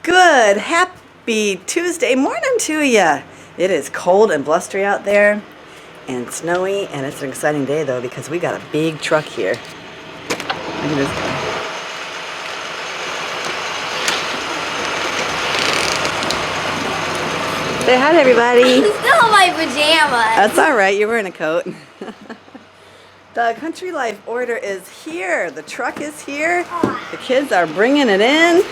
Good, happy Tuesday morning to you. It is cold and blustery out there and snowy, and it's an exciting day though because we got a big truck here. Look at this guy. Say hi to everybody. I'm still in my pajamas. That's all right, you're wearing a coat. The Country Life order is here. The truck is here. The kids are bringing it in.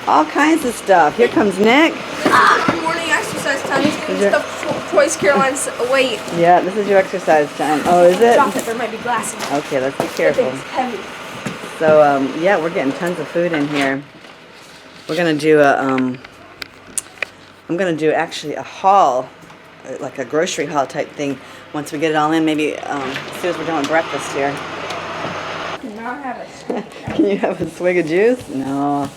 All kinds of stuff. Here comes Nick. Morning exercise time. He's getting stuff twice Caroline's weight. Yeah, this is your exercise time. Oh, is it? Drop it. There might be glass in it. Okay, let's be careful. It's heavy. So, yeah, we're getting tons of food in here. We're gonna do a, I'm gonna do actually a haul, like a grocery haul type thing. Once we get it all in, maybe as soon as we're done with breakfast here. Can you have a swig of juice? No.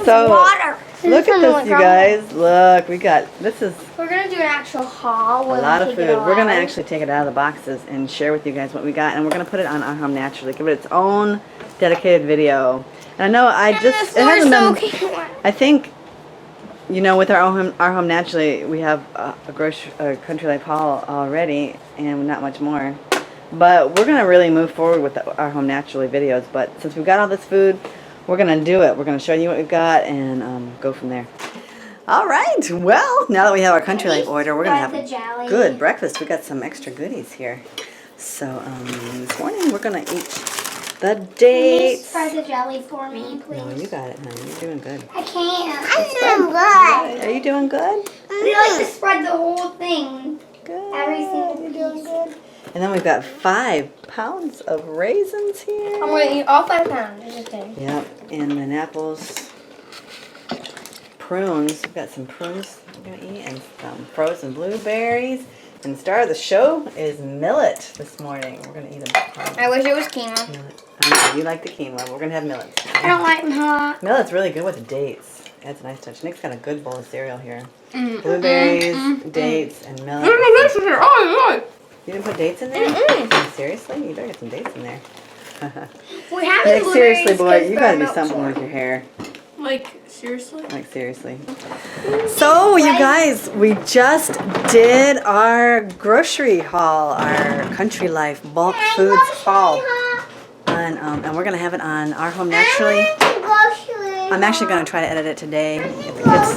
So, Water. Look at this, you guys. Look, we got, this is We're going to do an actual haul. a lot of food. We're going to actually take it out of the boxes and share with you guys what we got. And we're going to put it on Our Home Naturally. Give it its own dedicated video. And I know it hasn't been, I think, you know, with Our Home Naturally, we have a Country Life haul already and not much more. But we're going to really move forward with Our Home Naturally videos. But since we've got all this food, we're going to do it. We're going to show you what we've got and go from there. All right. Well, now that we have our Country Life order, we're going to have a good breakfast. We got some extra goodies here. So this morning we're going to eat the dates. Can you spread the jelly for me, please? No, you got it, honey. You're doing good. I can't. I'm doing good. Are you doing good? I like to spread the whole thing. Good. Every single You're doing piece. good. And then we've got 5 pounds of raisins here. I'm going to eat all 5 pounds. Just kidding. Yep, and then apples, prunes. We've got some prunes we're going to eat, and some frozen blueberries. And the star of the show is millet this morning. We're going to eat them. I wish it was quinoa. Millet. I know, you like the quinoa. We're going to have millet. I don't like them hot. Millet's really good with the dates. That's a nice touch. Nick's got a good bowl of cereal here. Blueberries, dates, and millet. You didn't put dates in there? Seriously? You better get some dates in there. We have Nick, seriously, boy, you gotta do something with your hair. Like, seriously? Like, seriously. So, you guys, we just did our grocery haul, our Country Life bulk foods haul. And we're gonna have it on Our Home Naturally. I'm actually gonna try to edit it today if the kids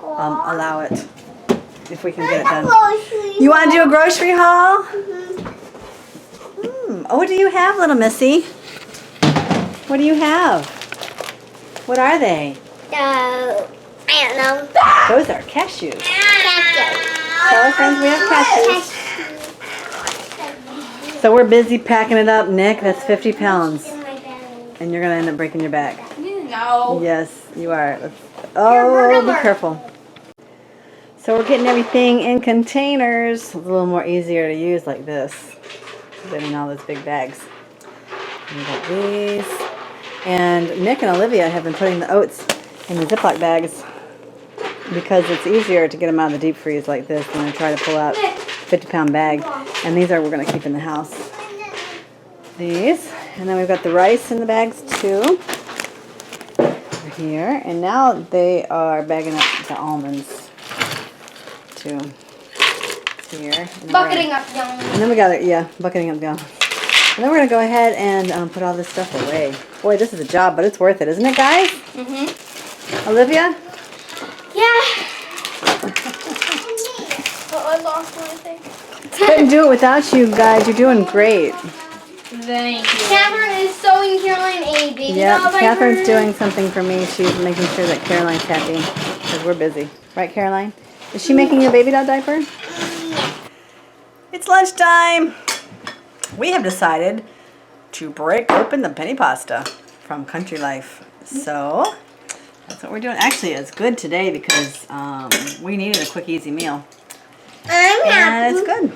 allow it. If we can get it done. You want to do a grocery haul? Oh, what do you have, little Missy? What do you have? What are they? I don't know. Those are cashews. Tell our friends we have cashews. So we're busy packing it up, Nick. That's 50 pounds. And you're going to end up breaking your back. No. Yes, you are. Oh, be careful. So we're getting everything in containers. It's a little more easier to use like this than in all those big bags. And we got these. And Nick and Olivia have been putting the oats in the Ziploc bags because it's easier to get them out of the deep freeze like this than to try to pull out a 50-pound bag. And these are we're going to keep in the house. These. And then we've got the rice in the bags too. Over here. And now they are bagging up the almonds. Here. Bucketing up the almonds. And then we got it, yeah, bucketing up the almonds. And then we're going to go ahead and put all this stuff away. Boy, this is a job, but it's worth it, isn't it, guys? Mm-hmm. Olivia? Yeah. I lost one, I think. Couldn't do it without you guys. You're doing great. Thank you. Catherine is sewing Caroline a baby Yeah, doll Catherine's diaper. doing something for me. She's making sure that Caroline's happy because we're busy. Right, Caroline? Is she making your baby doll diaper? It's lunchtime. We have decided to break open the penny pasta from Country Life. So that's what we're doing. Actually, it's good today because we needed a quick, easy meal. And it's good.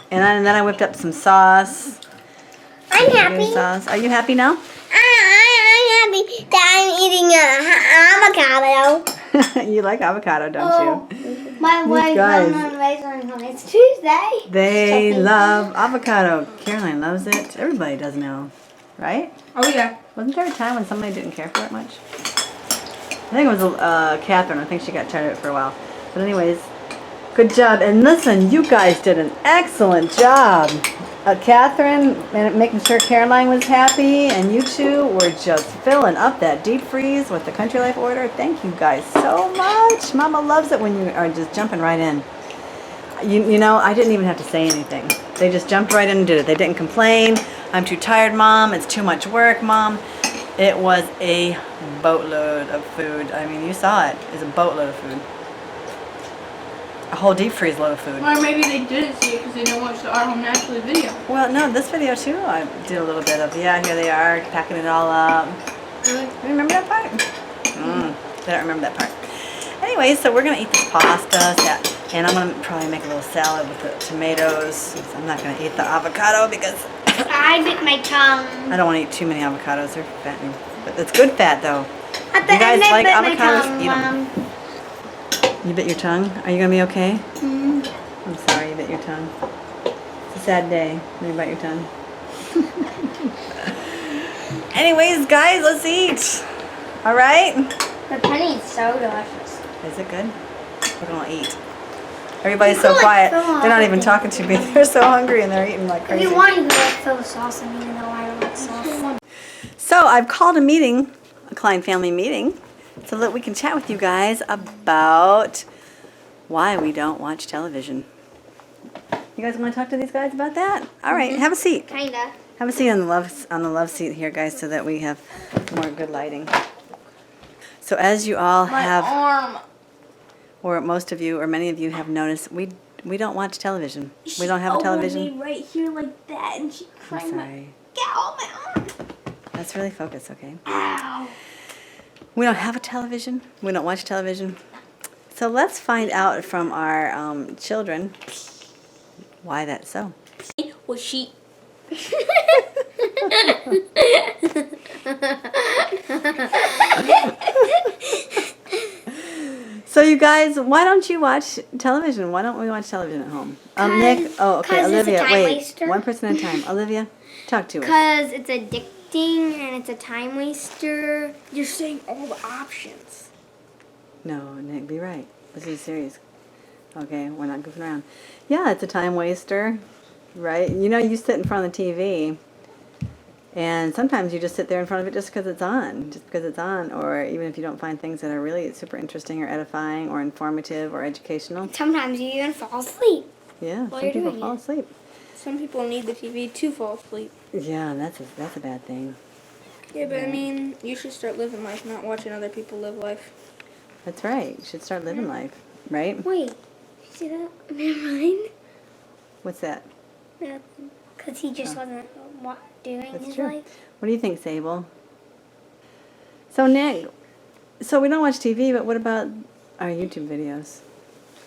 And then I whipped up some sauce. I'm happy. Sauce. Are you happy now? I'm happy that I'm eating an avocado. You like avocado, don't you? My wife guys. It's Tuesday. They love avocado. Caroline loves it. Everybody does now, right? Oh, yeah. Wasn't there a time when somebody didn't care for it much? I think it was Catherine. I think she got tired of it for a while. But anyways, good job. And listen, you guys did an excellent job. Catherine, making sure Caroline was happy, and you two were just filling up that deep freeze with the Country Life order. Thank you guys so much. Mama loves it when you are just jumping right in. You know, I didn't even have to say anything. They just jumped right in and did it. They didn't complain. I'm too tired, Mom. It's too much work, Mom. It was a boatload of food. I mean, you saw it. It's a boatload of food. A whole deep freeze load of food. Or maybe they didn't see it because they didn't watch the Our Home Naturally video. Well, no, this video too, I did a little bit of, yeah, here they are, packing it all up. Really? You remember that part? I don't remember that part. Anyway, so we're going to eat this pasta, and I'm going to probably make a little salad with the tomatoes. I'm not going to eat the avocado because I bit my tongue. I don't want to eat too many avocados. They're fattening. But it's good fat, though. At the You guys end, I like bit my avocados? tongue, Eat 'em. Mom. You bit your tongue? Are you going to be okay? Mm. I'm sorry you bit your tongue. It's a sad day when you bite your tongue. Anyways, guys, let's eat. All right? The penny is so delicious. Is it good? We're going to eat. Everybody's so quiet. They're not even talking to me. They're so hungry and they're eating like If crazy. you want, you can like fill the sauce in, even though I don't like sauce. So I've called a meeting, a Klein family meeting, so that we can chat with you guys about why we don't watch television. You guys want to talk to these guys about that? All right, have a seat. Kinda. Have a seat on the love seat here, guys, so that we have more good lighting. So as you all have, Arm. or most of you, or many of you have noticed, we don't watch television. We don't have a television. Right here like that, and she I'm cried my. sorry. Get off my arm. Let's really focus, okay? Ow. We don't have a television. We don't watch television. So let's find out from our children why that's so. Was she? So you guys, why don't you watch television? Why don't we watch television at home? Nick, oh, okay, 'cause it's a Olivia, time wait, waster. one person at a time. Olivia, talk to us. Because it's addicting and it's a time waster. You're saying all the options. No, Nick, be right. This is serious. Okay, we're not goofing around. Yeah, it's a time waster, right? You know, you sit in front of the TV, and sometimes you just sit there in front of it just because it's on, or even if you don't find things that are really super interesting or edifying or informative or educational. Sometimes you even fall asleep. Yeah, While some you're people doing fall it. asleep. Some people need the TV to fall asleep. Yeah, that's a bad thing. Yeah, but I mean, you should start living life, not watching other people live life. That's right. You should start living life, right? Wait, you see that? Never mind. What's that? Because he just wasn't doing That's his true. life. What do you think, Sable? So, Nick, so we don't watch TV, but what about our YouTube videos?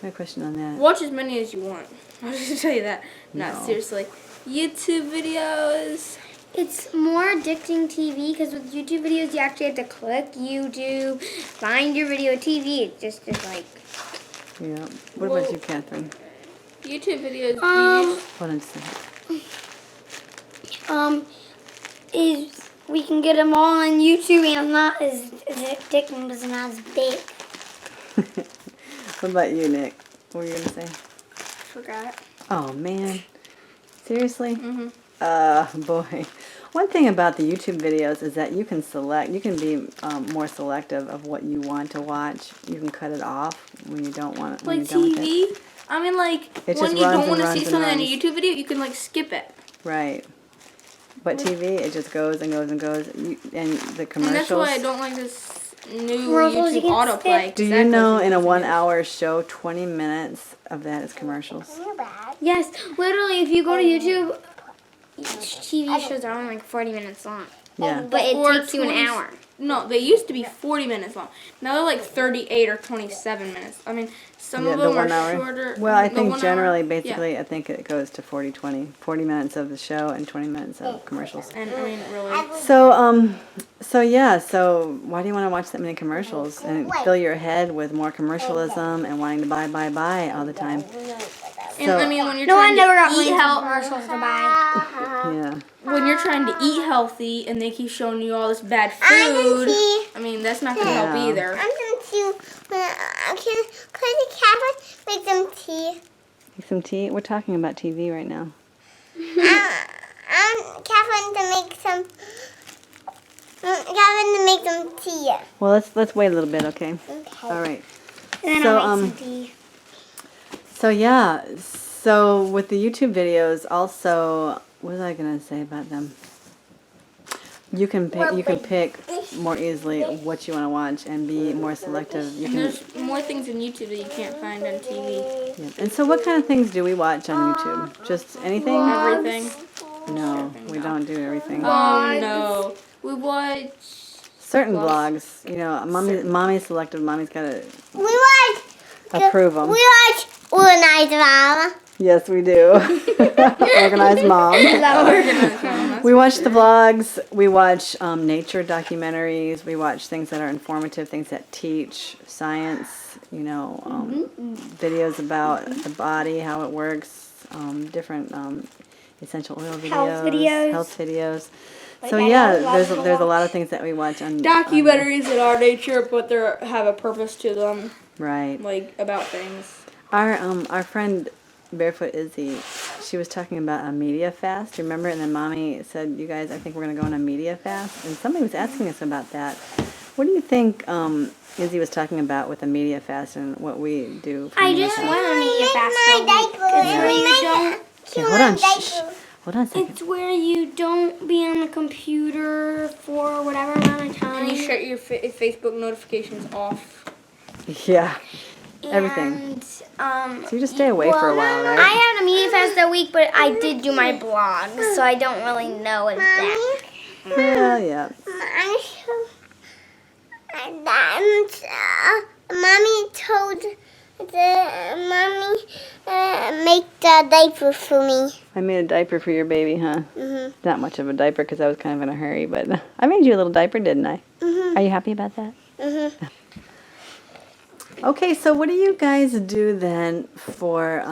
I have a question on that. Watch as many as you want. I'll just tell you that. No. Not seriously. YouTube videos. It's more addicting TV because with YouTube videos you actually have to click YouTube, find your video. TV, it just is like. Yeah. What about you, Catherine? YouTube videos. Hold on just a second. Is we can get them all on YouTube and it's not as addicting, but it's not as big. What about you, Nick? What were you going to say? Forgot. Oh, man. Seriously? Mm-hmm. Boy. One thing about the YouTube videos is that you can be more selective of what you want to watch. You can cut it off when you don't want it. When Like you're done with it. TV. I mean, like, It when just you runs don't and want to runs see and something in a runs. YouTube video, you can, like, skip it. Right. But TV, it just goes and goes and goes. And the commercials. And that's why I don't like this new Commercials you YouTube can autoplay. skip. Do you know in a 1 hour show, 20 minutes of that is commercials? Yes, literally, if you go to YouTube, TV shows are only like 40 minutes long. Yeah. But it Or takes you an 20 hour. No, they used to be 40 minutes long. Now they're like 38 or 27 minutes. I mean, some Yeah, of the them are 1 hour. shorter. Well, I The think 1 hour, generally, yeah. basically, I think it goes to 40-20. 40 minutes of the show and 20 minutes of commercials. And I mean, really. So yeah, so why do you want to watch that many commercials and fill your head with more commercialism and wanting to buy all the time? And I mean, when you're No, I trying never got to one eat commercials to buy. Yeah. when you're trying to eat healthy and they keep showing you all this bad food, I mean, that's not gonna help Yeah. either. I'm going to, could the cat make some tea? Make some tea. We're talking about TV right now. Catherine to make some. Catherine to make some tea. Well, let's wait a little bit, okay? Okay. All right. And then So, I'll make some tea. So yeah, so with the YouTube videos, also, what was I gonna say about them? You can pick more easily what you want to watch and be more selective. You And can, there's more things on YouTube that you can't find on TV. yeah. And so, what kind of things do we watch on YouTube? Just anything? Everything. No, we don't do everything. Oh no, we watch. Certain vlogs, you know, mommy's selective. Mommy's gotta We watch. approve them. We watch Organized Mama. Yes, we do. Organized mom. We watch the vlogs. We watch nature documentaries. We watch things that are informative, things that teach science. You know, videos about the body, how it works, different essential oil videos, health videos. So yeah, there's a lot of things that we watch on Documentaries that are nature, but they have a purpose to them, right. like about things. Our friend Barefoot Izzy, she was talking about a media fast. Remember? And then Mommy said, "You guys, I think we're gonna go on a media fast." And somebody was asking us about that. What do you think Izzy was talking about with a media fast and what we do? For I media just fast? went on media fast. Okay, hold on. Shh. Hold on a second. It's where you don't be on the computer for whatever amount of time. And you shut your Facebook notifications off. Yeah. Everything. And, So you just stay away for a while, right? I had a media fast that week, but I did do my blog, so I don't really know exactly. Yeah. Mommy told Mommy make the diaper for me. I made a diaper for your baby, huh? Mhm. Not much of a diaper because I was kind of in a hurry, but I made you a little diaper, didn't I? Mhm. Are you happy about that? Mhm. Okay, so what do you guys do then for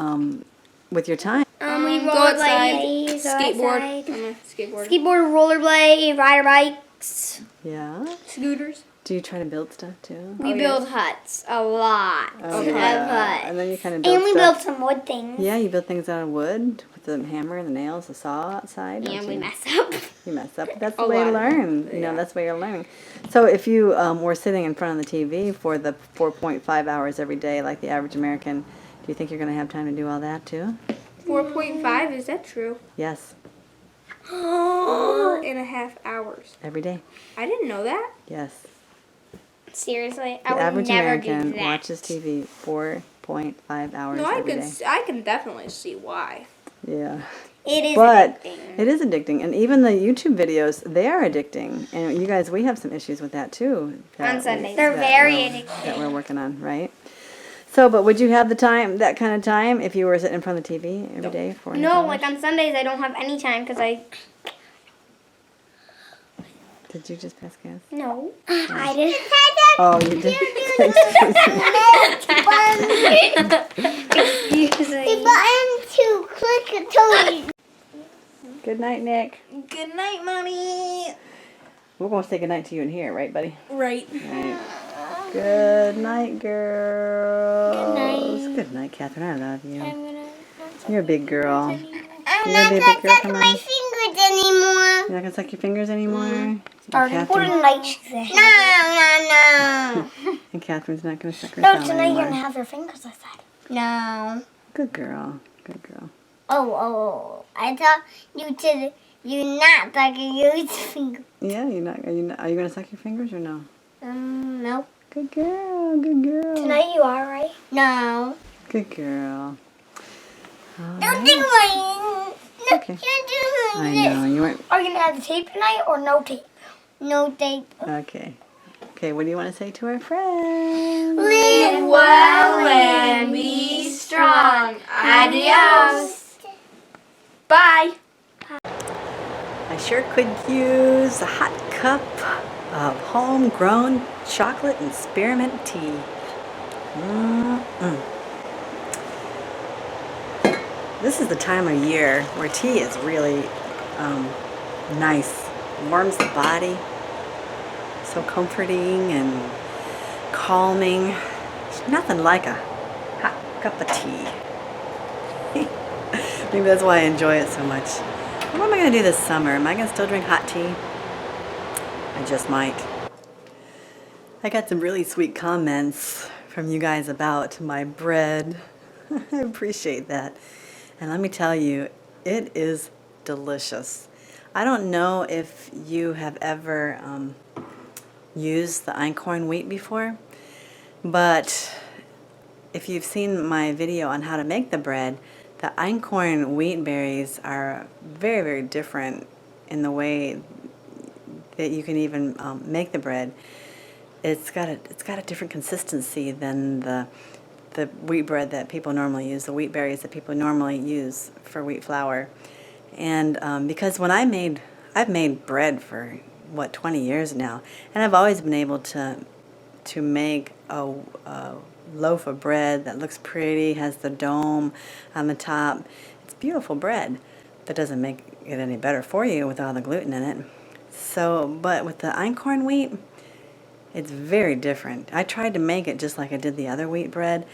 with your time? We Go outside, skateboard, skateboard, skateboard, rollerblade, ride our bikes. Yeah. scooters. Do you try to build stuff too? We build huts a lot. Oh, Of yeah. huts. And then you kind of build And we stuff. build some wood things. Yeah, you build things out of wood with the hammer and the nails, the saw outside. don't And we you? mess up. You mess up. That's A the way to lot. learn. You know, Yeah. that's the way you're learning. So if you were sitting in front of the TV for the 4.5 hours every day, like the average American, do you think you're going to have time to do all that too? 4.5, is that true? Yes, 4.5 hours. every day. I didn't know that. Yes. Seriously, The I would average never American do that. watches TV 4.5 hours No, I every can, day. I can definitely see why. Yeah. It is But addicting. it is addicting. And even the YouTube videos, they are addicting. And you guys, we have some issues with that too. On Sundays. They're very addicting. That we're working on, right? So, but would you have the time, that kind of time, if you were sitting in front of the TV every day for an No, hour? like on Sundays I don't have any time because I... Did you just pass gas? No. I didn't. Oh, you did? Excuse The me. button to click a toy. Good night, Nick. Good night, Mommy. We're going to say good night to you in here, right, buddy? Right. Right. Good night, girls. Good night. Good night, Catherine. I love you. I'm gonna... You're a big girl. I'm You not gonna be a gonna big girl? suck Come my on. fingers anymore. You're not going to suck your fingers anymore? Or Catherine, like she said. No. and Catherine's not going to suck her No, thumb tonight you're anymore. gonna have your fingers outside. No. Good girl. Good girl. Oh. I thought you're not sucking your finger. Yeah, are you going to suck your fingers or no? No. Good girl. Good girl. Tonight you are, right? No. Good girl. Don't do my. No, Okay. you do I this. know. You weren't. Are you gonna have the tape tonight or no tape? No tape. Okay. Okay, what do you want to say to our friends? Live well and be strong. Adios. Bye. I sure could use a hot cup of homegrown chocolate and spearmint tea. Mm-mm. This is the time of year where tea is really nice. Warms the body. So comforting and calming. There's nothing like a hot cup of tea. Maybe that's why I enjoy it so much. What am I going to do this summer? Am I going to still drink hot tea? I just might. I got some really sweet comments from you guys about my bread. I appreciate that. And let me tell you, it is delicious. I don't know if you have ever used the einkorn wheat before, but if you've seen my video on how to make the bread, the einkorn wheat berries are very, very different in the way that you can even make the bread. It's got a different consistency than the wheat bread that people normally use, the wheat berries that people normally use for wheat flour. And because when I've made bread for, 20 years now, and I've always been able to make a loaf of bread that looks pretty, has the dome on the top. It's beautiful bread. That doesn't make it any better for you with all the gluten in it. So, but with the einkorn wheat, it's very different. I tried to make it just like I did the other wheat bread,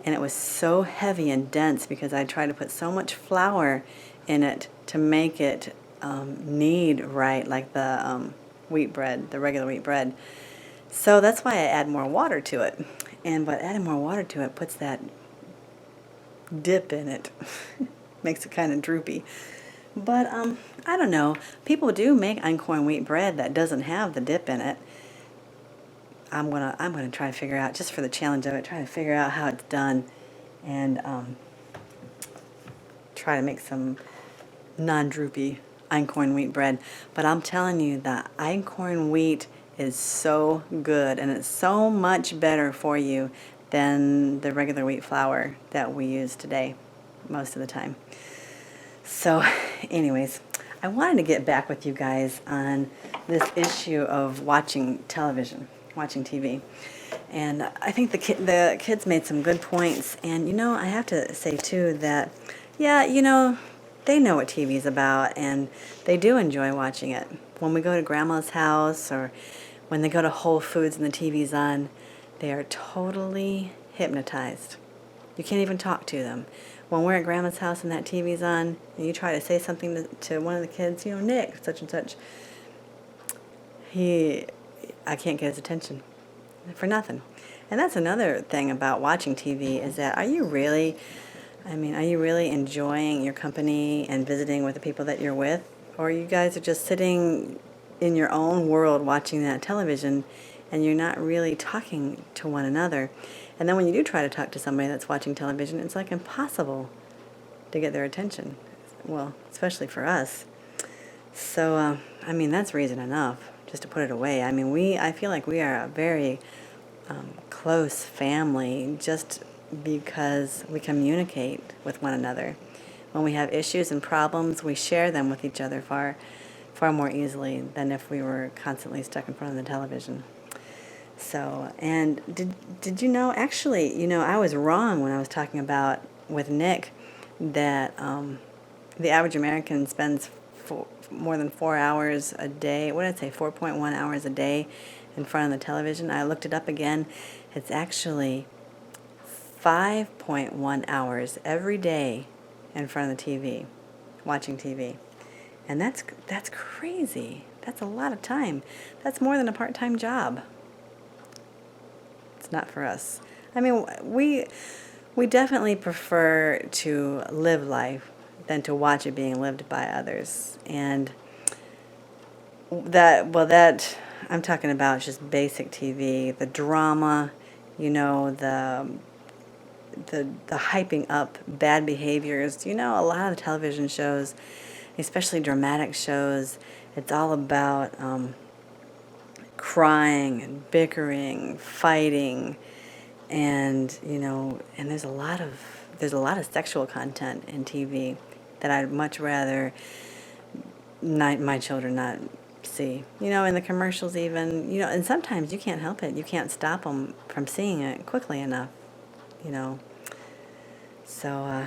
and it was so heavy and dense because I tried to put so much flour in it to make it knead right like the wheat bread, the regular wheat bread. So that's why I add more water to it. But adding more water to it puts that dip in it. Makes it kind of droopy. But I don't know. People do make einkorn wheat bread that doesn't have the dip in it. I'm gonna try to figure out, just for the challenge of it, try to figure out how it's done, and try to make some non-droopy einkorn wheat bread. But I'm telling you, the einkorn wheat is so good, and it's so much better for you than the regular wheat flour that we use today most of the time. So anyways, I wanted to get back with you guys on this issue of watching television, watching TV. And I think the kids made some good points. And, I have to say, too, that, yeah, they know what TV is about, and they do enjoy watching it. When we go to Grandma's house or when they go to Whole Foods and the TV's on, they are totally hypnotized. You can't even talk to them. When we're at Grandma's house and that TV's on, and you try to say something to one of the kids, Nick, such and such, I can't get his attention for nothing. And that's another thing about watching TV, is that are you really enjoying your company and visiting with the people that you're with? Or you guys are just sitting in your own world watching that television, and you're not really talking to one another. And then when you do try to talk to somebody that's watching television, it's like impossible to get their attention. Well, especially for us. So, that's reason enough just to put it away. I feel like we are a very close family just because we communicate with one another. When we have issues and problems, we share them with each other far more easily than if we were constantly stuck in front of the television. So, and did you know, actually, I was wrong when I was talking about with Nick that the average American spends more than 4 hours a day. What did I say? 4.1 hours a day in front of the television. I looked it up again. It's actually 5.1 hours every day in front of the TV, watching TV. And that's crazy. That's a lot of time. That's more than a part-time job. It's not for us. We definitely prefer to live life than to watch it being lived by others. And that I'm talking about just basic TV, the drama, the hyping up bad behaviors. A lot of the television shows, especially dramatic shows, it's all about crying and bickering, fighting, and and there's a lot of sexual content in TV that I'd much rather my children not see. In the commercials even, and sometimes you can't help it. You can't stop them from seeing it quickly enough. So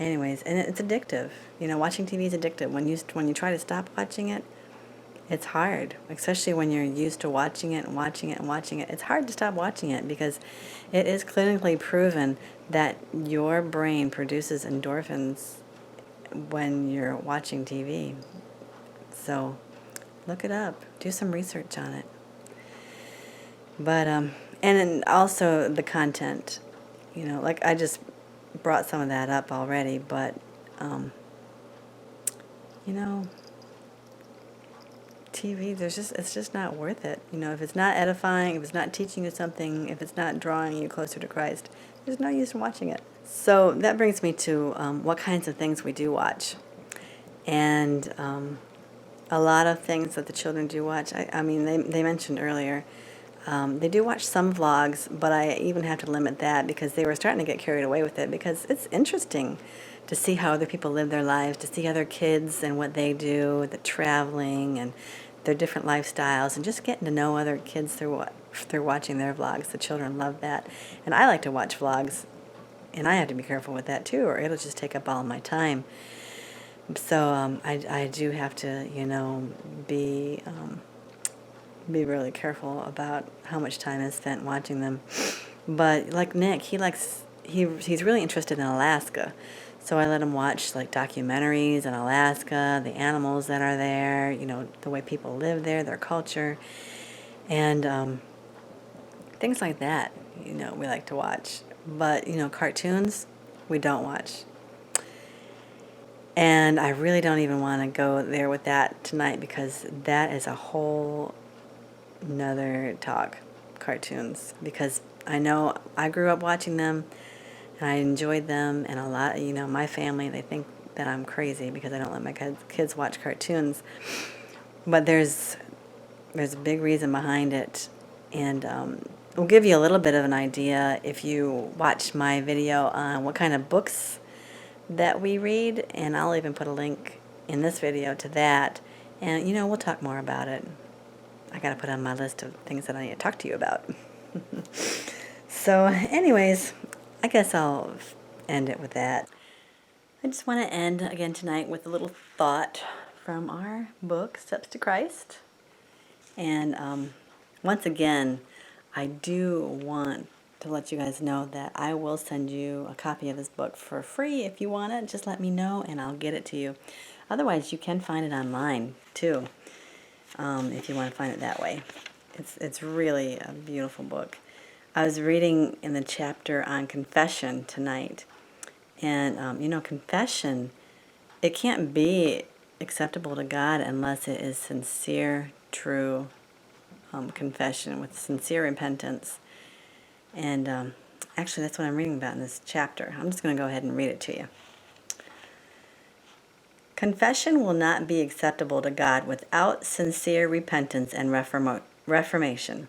anyways, and it's addictive. You know, watching TV is addictive. When you try to stop watching it, it's hard, especially when you're used to watching it and watching it and watching it. It's hard to stop watching it because it is clinically proven that your brain produces endorphins when you're watching TV. So look it up. Do some research on it. But, and then also the content. You know, like I just brought some of that up already, but, you know, TV, it's just not worth it. You know, if it's not edifying, if it's not teaching you something, if it's not drawing you closer to Christ, there's no use in watching it. So that brings me to what kinds of things we do watch. And a lot of things that the children do watch, I mean, they mentioned earlier, they do watch some vlogs, but I even have to limit that because they were starting to get carried away with it because it's interesting to see how other people live their lives, to see other kids and what they do, the traveling and their different lifestyles, and just getting to know other kids through watching their vlogs. The children love that. And I like to watch vlogs, and I have to be careful with that too, or it'll just take up all my time. So I do have to, you know, be really careful about how much time is spent watching them. But like Nick, he's really interested in Alaska. So I let him watch like documentaries in Alaska, the animals that are there, you know, the way people live there, their culture, and things like that, you know, we like to watch. But, you know, cartoons, we don't watch. And I really don't even want to go there with that tonight because that is a whole nother talk, cartoons. Because I know I grew up watching them and I enjoyed them, and a lot, you know, my family, they think that I'm crazy because I don't let my kids watch cartoons. But there's a big reason behind it, and we'll give you a little bit of an idea if you watch my video on what kind of books that we read, and I'll even put a link in this video to that, and you know, we'll talk more about it. I gotta put on my list of things that I need to talk to you about. So anyways, I guess I'll end it with that. I just want to end again tonight with a little thought from our book, Steps to Christ. And once again, I do want to let you guys know that I will send you a copy of this book for free if you want it. Just let me know and I'll get it to you. Otherwise, you can find it online too, if you want to find it that way. It's really a beautiful book. I was reading in the chapter on confession tonight, and you know, confession, it can't be acceptable to God unless it is sincere, true confession with sincere repentance. And actually, that's what I'm reading about in this chapter. I'm just going to go ahead and read it to you. Confession will not be acceptable to God without sincere repentance and reformation.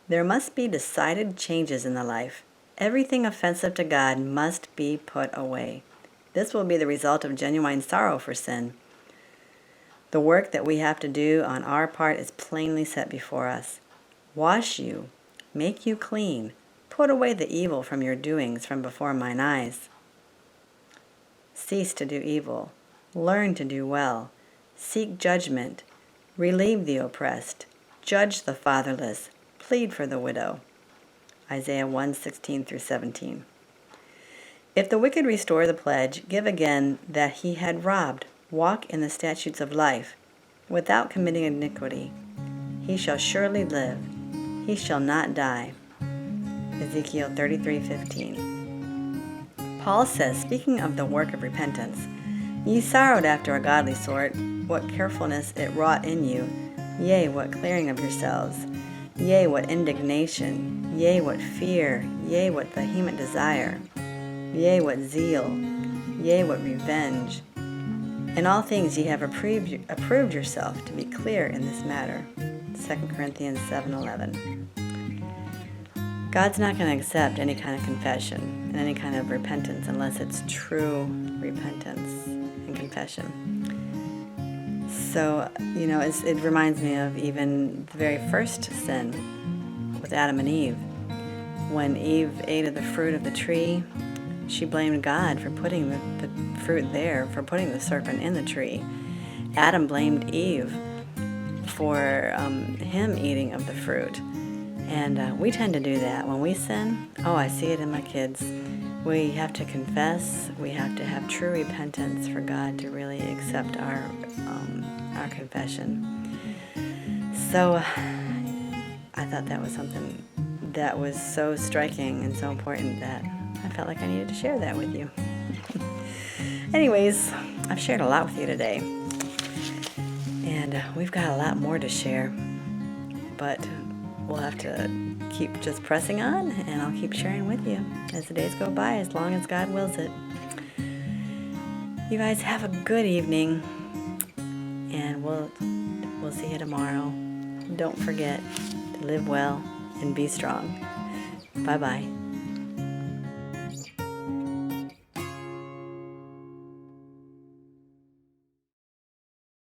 There must be decided changes in the life. Everything offensive to God must be put away. This will be the result of genuine sorrow for sin. The work that we have to do on our part is plainly set before us. Wash you, make you clean, put away the evil from your doings from before mine eyes. Cease to do evil, learn to do well, seek judgment, relieve the oppressed, judge the fatherless, plead for the widow. Isaiah 1:16-17. If the wicked restore the pledge, give again that he had robbed, walk in the statutes of life, without committing iniquity, he shall surely live, he shall not die. Ezekiel 33:15. Paul says, speaking of the work of repentance, ye sorrowed after a godly sort, what carefulness it wrought in you, yea, what clearing of yourselves, yea, what indignation, yea, what fear, yea, what vehement desire, yea, what zeal, yea, what revenge. In all things ye have approved yourself to be clear in this matter. 2 Corinthians 7:11. God's not going to accept any kind of confession and any kind of repentance unless it's true repentance and confession. So, you know, it reminds me of even the very first sin with Adam and Eve. When Eve ate of the fruit of the tree, she blamed God for putting the fruit there, for putting the serpent in the tree. Adam blamed Eve for him eating of the fruit. And we tend to do that. When we sin, oh, I see it in my kids. We have to confess. We have to have true repentance for God to really accept our confession. So I thought that was something that was so striking and so important that I felt like I needed to share that with you. Anyways, I've shared a lot with you today. And we've got a lot more to share. But we'll have to keep just pressing on, and I'll keep sharing with you as the days go by, as long as God wills it. You guys have a good evening, and we'll see you tomorrow. Don't forget to live well and be strong. Bye-bye.